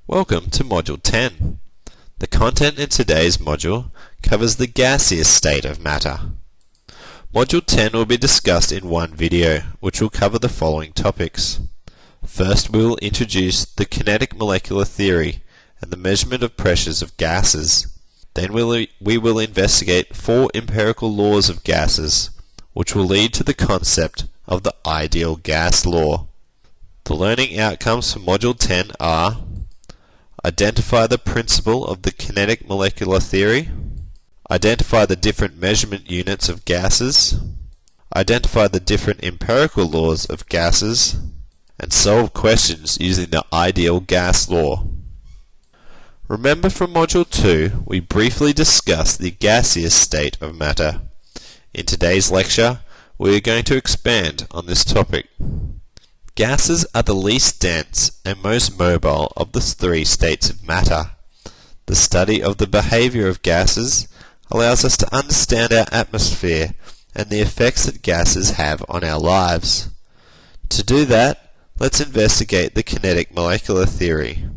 Welcome to Module 10. The content in today's module covers the gaseous state of matter. Module 10 will be discussed in one video, which will cover the following topics. First, we will introduce the kinetic molecular theory and the measurement of pressures of gases. Then we will investigate 4 empirical laws of gases, which will lead to the concept of the ideal gas law. The learning outcomes for Module 10 are: identify the principle of the kinetic molecular theory, identify the different measurement units of gases, identify the different empirical laws of gases, and solve questions using the ideal gas law. Remember from Module 2, we briefly discussed the gaseous state of matter. In today's lecture, we are going to expand on this topic. Gases are the least dense and most mobile of the 3 states of matter. The study of the behavior of gases allows us to understand our atmosphere and the effects that gases have on our lives. To do that, let's investigate the kinetic molecular theory.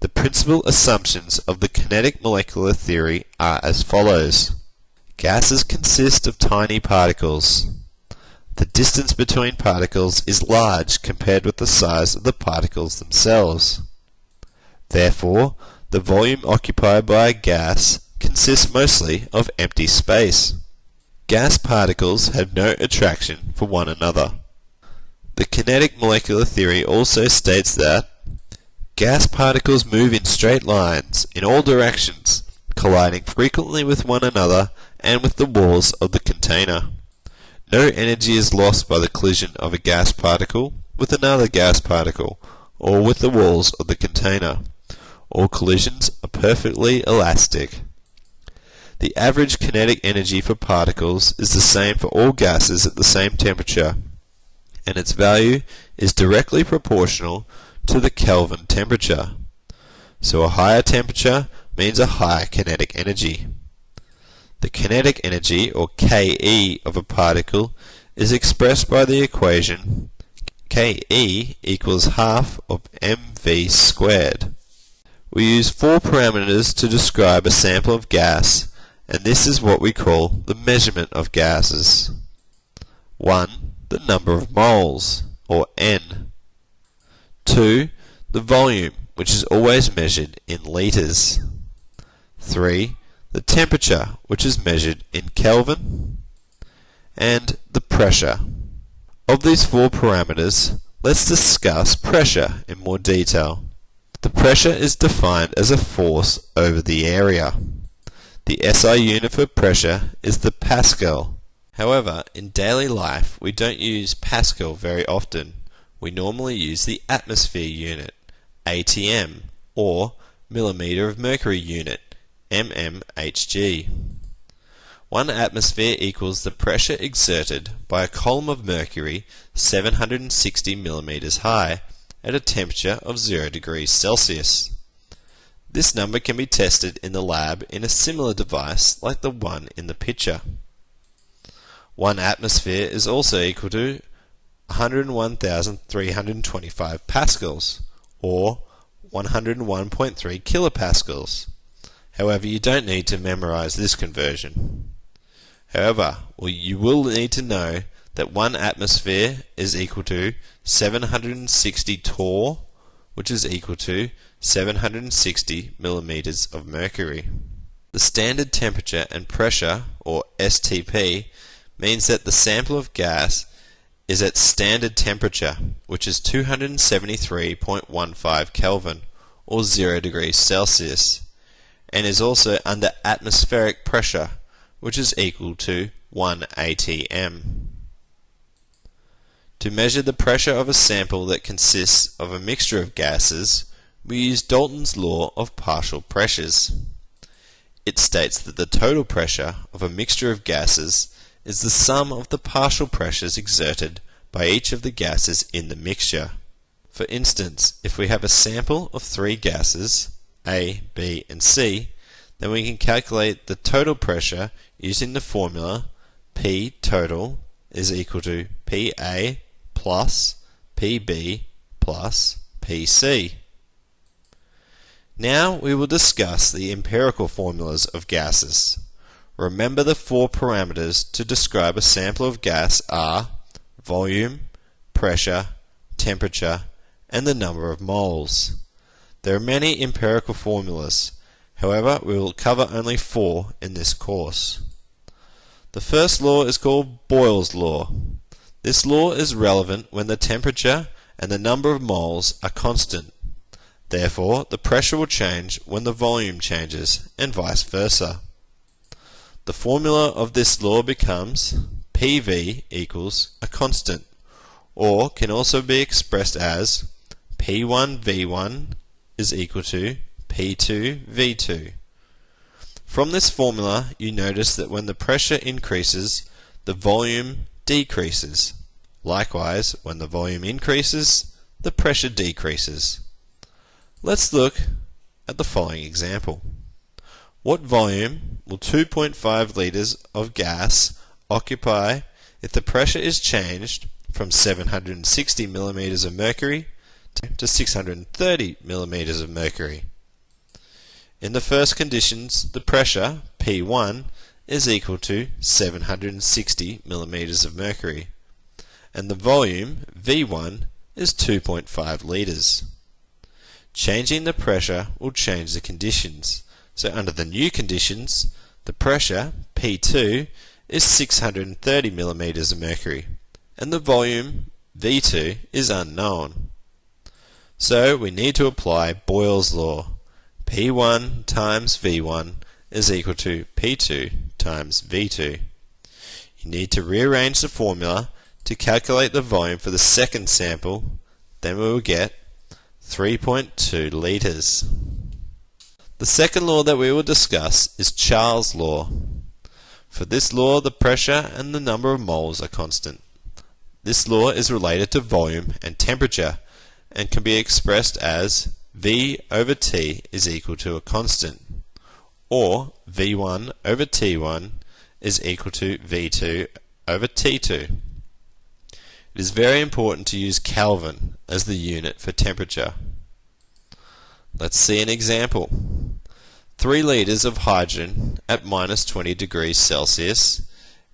The principal assumptions of the kinetic molecular theory are as follows. Gases consist of tiny particles. The distance between particles is large compared with the size of the particles themselves. Therefore, the volume occupied by a gas consists mostly of empty space. Gas particles have no attraction for one another. The kinetic molecular theory also states that gas particles move in straight lines in all directions, colliding frequently with one another and with the walls of the container. No energy is lost by the collision of a gas particle with another gas particle or with the walls of the container. All collisions are perfectly elastic. The average kinetic energy for particles is the same for all gases at the same temperature, and its value is directly proportional to the Kelvin temperature. So a higher temperature means a higher kinetic energy. The kinetic energy, or Ke, of a particle is expressed by the equation Ke equals half of mv squared. We use 4 parameters to describe a sample of gas, and this is what we call the measurement of gases. 1. The number of moles, or N. 2. The volume, which is always measured in litres. 3. The temperature, which is measured in Kelvin, and the pressure. Of these 4 parameters, let's discuss pressure in more detail. The pressure is defined as a force over the area. The SI unit for pressure is the Pascal. However, in daily life, we don't use Pascal very often. We normally use the atmosphere unit, ATM, or millimeter of mercury unit, mmHg. 1 atmosphere equals the pressure exerted by a column of mercury 760 millimeters high at a temperature of 0 degrees Celsius. This number can be tested in the lab in a similar device like the one in the picture. 1 atmosphere is also equal to 101,325 pascals, or 101.3 kilopascals. However, you don't need to memorize this conversion. However, you will need to know that 1 atmosphere is equal to 760 torr, which is equal to 760 millimeters of mercury. The standard temperature and pressure, or STP, means that the sample of gas is at standard temperature, which is 273.15 Kelvin, or 0 degrees Celsius, and is also under atmospheric pressure, which is equal to 1 atm. To measure the pressure of a sample that consists of a mixture of gases, we use Dalton's law of partial pressures. It states that the total pressure of a mixture of gases is the sum of the partial pressures exerted by each of the gases in the mixture. For instance, if we have a sample of 3 gases, A, B, and C, then we can calculate the total pressure using the formula P total is equal to PA plus PB plus PC. Now we will discuss the empirical formulas of gases. Remember the four parameters to describe a sample of gas are volume, pressure, temperature, and the number of moles. There are many empirical formulas, however we will cover only four in this course. The first law is called Boyle's law. This law is relevant when the temperature and the number of moles are constant. Therefore, the pressure will change when the volume changes, and vice versa. The formula of this law becomes PV equals a constant, or can also be expressed as P1V1 is equal to P2V2. From this formula, you notice that when the pressure increases, the volume decreases. Likewise, when the volume increases, the pressure decreases. Let's look at the following example. What volume will 2.5 litres of gas occupy if the pressure is changed from 760 millimeters of mercury to 630 millimeters of mercury? In the first conditions, the pressure, P1, is equal to 760 millimeters of mercury, and the volume, V1, is 2.5 litres. Changing the pressure will change the conditions. So under the new conditions, the pressure, P2, is 630 millimeters of mercury, and the volume, V2, is unknown. So we need to apply Boyle's law. P1 times V1 is equal to P2 times V2. You need to rearrange the formula to calculate the volume for the second sample, then we will get 3.2 litres. The second law that we will discuss is Charles' law. For this law, the pressure and the number of moles are constant. This law is related to volume and temperature and can be expressed as V over T is equal to a constant, or V1 over T1 is equal to V2 over T2. It is very important to use Kelvin as the unit for temperature. Let's see an example. 3 litres of hydrogen at minus 20 degrees Celsius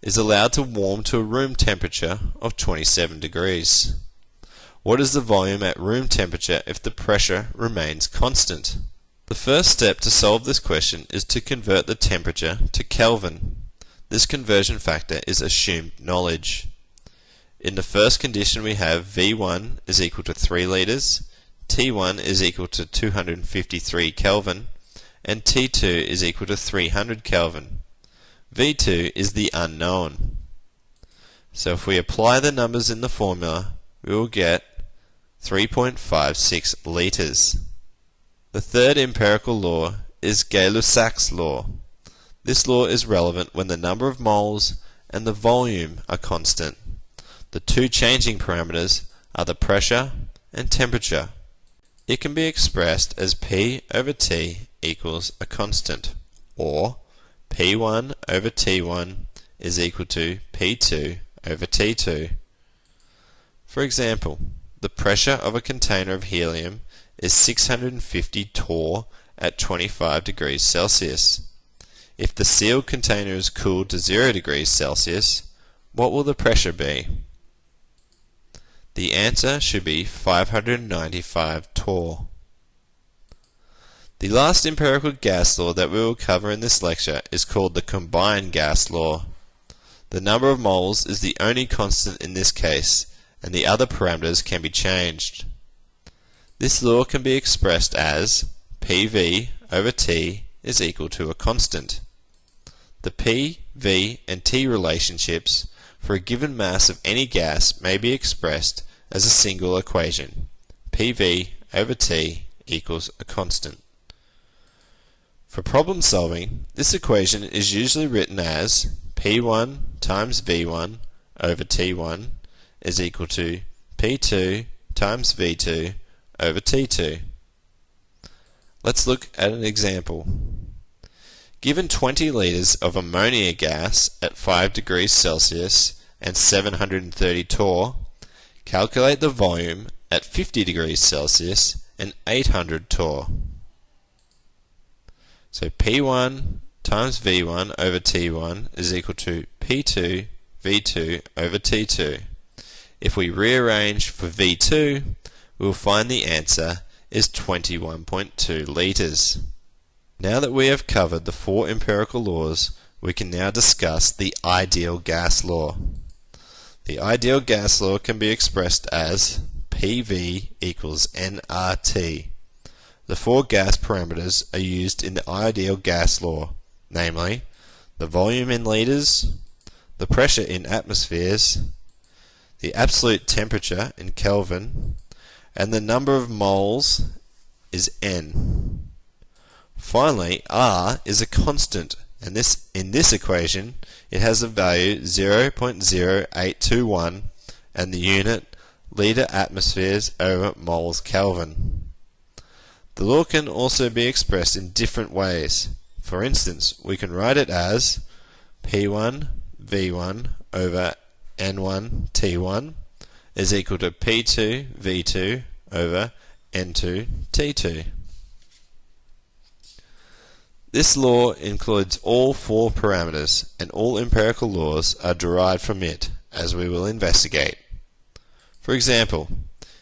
is allowed to warm to a room temperature of 27 degrees. What is the volume at room temperature if the pressure remains constant? The first step to solve this question is to convert the temperature to Kelvin. This conversion factor is assumed knowledge. In the first condition we have V1 is equal to 3 litres, T1 is equal to 253 Kelvin, and T2 is equal to 300 Kelvin. V2 is the unknown. So if we apply the numbers in the formula, we will get 3.56 litres. The third empirical law is Gay-Lussac's law. This law is relevant when the number of moles and the volume are constant. The two changing parameters are the pressure and temperature. It can be expressed as P over T equals a constant, or P1 over T1 is equal to P2 over T2. For example, the pressure of a container of helium is 650 torr at 25 degrees Celsius. If the sealed container is cooled to 0 degrees Celsius, what will the pressure be? The answer should be 595 torr. The last empirical gas law that we will cover in this lecture is called the combined gas law. The number of moles is the only constant in this case, and the other parameters can be changed. This law can be expressed as PV over T is equal to a constant. The P, V, and T relationships for a given mass of any gas may be expressed as a single equation, PV over T equals a constant. For problem solving, this equation is usually written as P1 times V1 over T1 is equal to P2 times V2 over T2. Let's look at an example. Given 20 litres of ammonia gas at 5 degrees Celsius and 730 torr, calculate the volume at 50 degrees Celsius and 800 torr. So P1 times V1 over T1 is equal to P2 V2 over T2. If we rearrange for V2, we will find the answer is 21.2 litres. Now that we have covered the 4 empirical laws, we can now discuss the ideal gas law. The ideal gas law can be expressed as PV equals nRT. The 4 gas parameters are used in the ideal gas law, namely the volume in litres, the pressure in atmospheres, the absolute temperature in Kelvin, and the number of moles is N. Finally, R is a constant, and in this equation it has a value 0.0821 and the unit litre atmospheres over moles Kelvin. The law can also be expressed in different ways. For instance, we can write it as P1 V1 over N1 T1 is equal to P2 V2 over N2 T2. This law includes all 4 parameters, and all empirical laws are derived from it, as we will investigate. For example,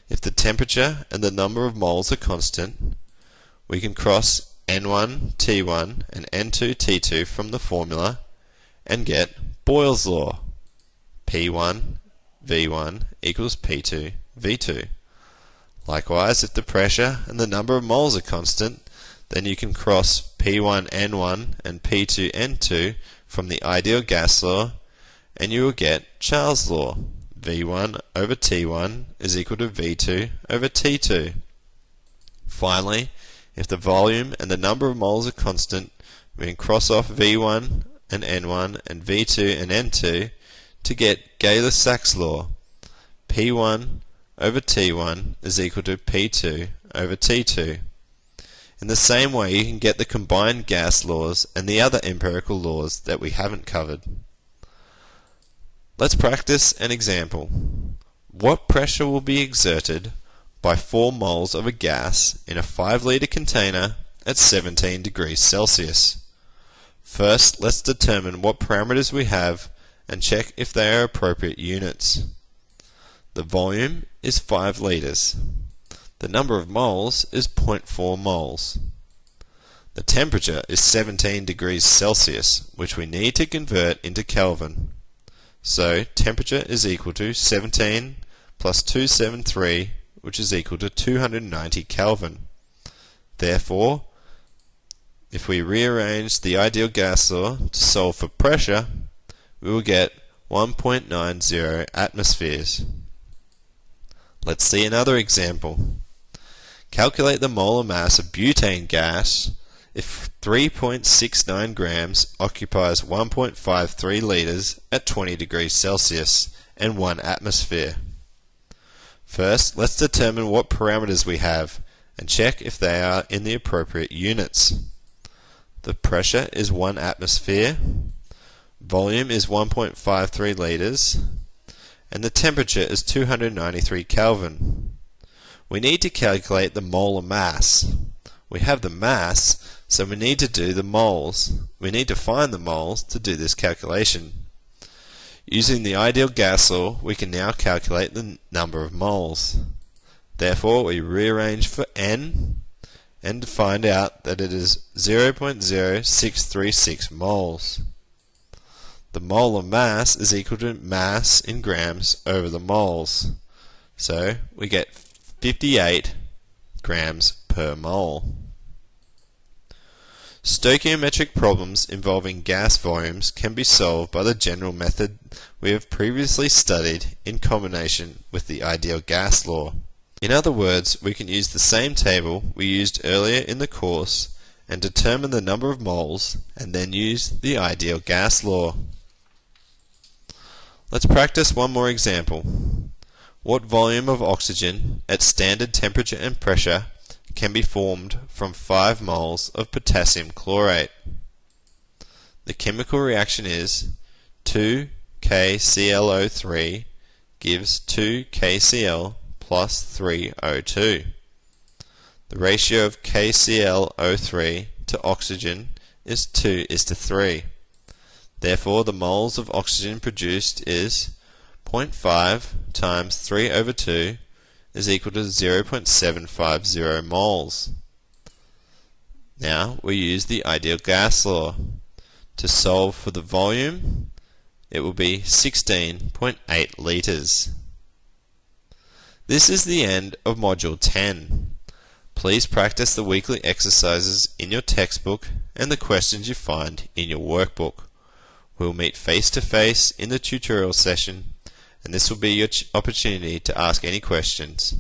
if the temperature and the number of moles are constant, we can cross N1 T1 and N2 T2 from the formula and get Boyle's law. P1 V1 equals P2 V2. Likewise, if the pressure and the number of moles are constant, then you can cross P1 N1 and P2 N2 from the ideal gas law, and you will get Charles' law. V1 over T1 is equal to V2 over T2. Finally, if the volume and the number of moles are constant, we can cross off V1 and N1 and V2 and N2 to get Gay-Lussac's law. P1 over T1 is equal to P2 over T2. In the same way, you can get the combined gas laws and the other empirical laws that we haven't covered. Let's practice an example. What pressure will be exerted by 4 moles of a gas in a 5 litre container at 17 degrees Celsius? First, let's determine what parameters we have and check if they are appropriate units. The volume is 5 litres. The number of moles is 0.4 moles. The temperature is 17 degrees Celsius, which we need to convert into Kelvin. So, temperature is equal to 17 plus 273, which is equal to 290 Kelvin. Therefore, if we rearrange the ideal gas law to solve for pressure, we will get 1.90 atmospheres. Let's see another example. Calculate the molar mass of butane gas if 3.69 grams occupies 1.53 litres at 20 degrees Celsius and 1 atmosphere. First, let's determine what parameters we have and check if they are in the appropriate units. The pressure is 1 atmosphere, volume is 1.53 litres, and the temperature is 293 Kelvin. We need to calculate the molar mass. We have the mass, so we need to do the moles. We need to find the moles to do this calculation. Using the ideal gas law, we can now calculate the number of moles. Therefore, we rearrange for N and find out that it is 0.0636 moles. The molar mass is equal to mass in grams over the moles. So we get 58 grams per mole. Stoichiometric problems involving gas volumes can be solved by the general method we have previously studied in combination with the ideal gas law. In other words, we can use the same table we used earlier in the course and determine the number of moles and then use the ideal gas law. Let's practice one more example. What volume of oxygen at standard temperature and pressure can be formed from 5 moles of potassium chlorate? The chemical reaction is 2KClO3 gives 2KCl plus 3O2. The ratio of KClO3 to oxygen is 2:3. Therefore, the moles of oxygen produced is 0.5 times 3/2 is equal to 0.750 moles. Now we use the ideal gas law. To solve for the volume, it will be 16.8 litres. This is the end of Module 10. Please practice the weekly exercises in your textbook and the questions you find in your workbook. We will meet face to face in the tutorial session, and this will be your opportunity to ask any questions.